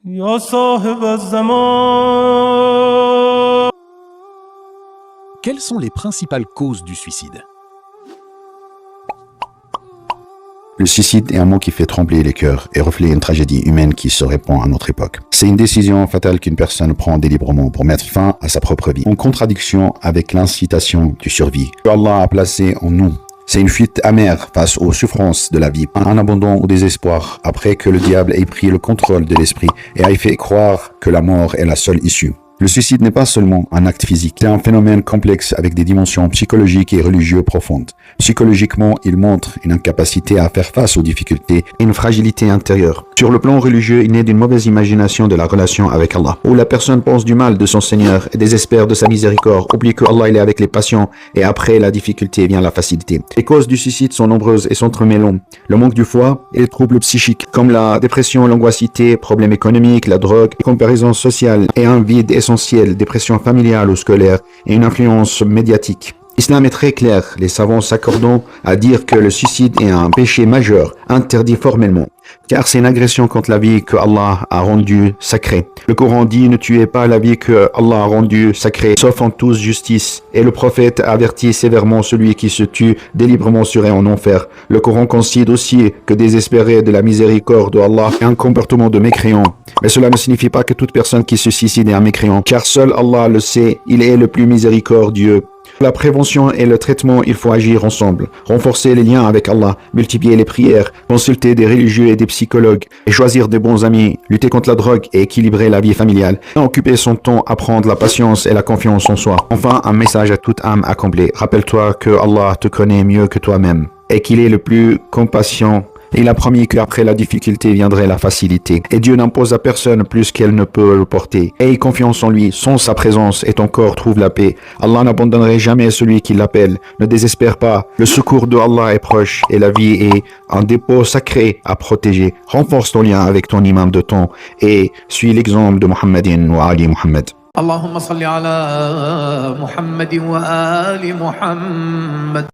یا صاحب الزمان. Quelles sont les principales causes du suicide? Le suicide est un mot qui fait trembler les cœurs et reflète une tragédie humaine qui se répand à notre époque. C'est une décision fatale qu'une personne prend délibérément pour mettre fin à sa propre vie, en contradiction avec l'incitation du survie que Allah a placée en nous. C'est une fuite amère face aux souffrances de la vie, un abandon au désespoir après que le diable ait pris le contrôle de l'esprit et ait fait croire que la mort est la seule issue. Le suicide n'est pas seulement un acte physique, c'est un phénomène complexe avec des dimensions psychologiques et religieuses profondes. Psychologiquement, il montre une incapacité à faire face aux difficultés et une fragilité intérieure. Sur le plan religieux, il naît d'une mauvaise imagination de la relation avec Allah, où la personne pense du mal de son Seigneur et désespère de sa miséricorde, oublie que Allah il est avec les patients et après la difficulté vient la facilité. Les causes du suicide sont nombreuses et s'entremêlent. Le manque du foi et les troubles psychiques, comme la dépression, l'angoissité, problèmes économiques, la drogue, les comparaisons sociales et un vide essentiel, dépression familiale ou scolaire et une influence médiatique. L'islam est très clair, les savants s'accordent à dire que le suicide est un péché majeur, interdit formellement, car c'est une agression contre la vie que Allah a rendue sacrée. Le Coran dit « Ne tuez pas la vie que Allah a rendue sacrée, sauf en toute justice ». Et le prophète avertit sévèrement celui qui se tue délibérément serait en enfer. Le Coran concède aussi que désespérer de la miséricorde d'Allah est un comportement de mécréant. Mais cela ne signifie pas que toute personne qui se suicide est un mécréant, car seul Allah le sait, il est le plus miséricordieux. La prévention et le traitement, il faut agir ensemble, renforcer les liens avec Allah, multiplier les prières, consulter des religieux et des psychologues, et choisir de bons amis, lutter contre la drogue et équilibrer la vie familiale, et occuper son temps à prendre la patience et la confiance en soi. Enfin, un message à toute âme accomplie. Rappelle-toi que Allah te connaît mieux que toi-même, et qu'il est le plus compatissant. Il a promis qu'après la difficulté viendrait la facilité. Et Dieu n'impose à personne plus qu'elle ne peut le porter. Aie confiance en lui, sans sa présence, et ton corps trouve la paix. Allah n'abandonnerait jamais celui qui l'appelle. Ne désespère pas. Le secours de Allah est proche, et la vie est un dépôt sacré à protéger. Renforce ton lien avec ton imam de temps, et suis l'exemple de Muhammadin wa Ali Muhammad. اللهم صل على محمد وآل محمد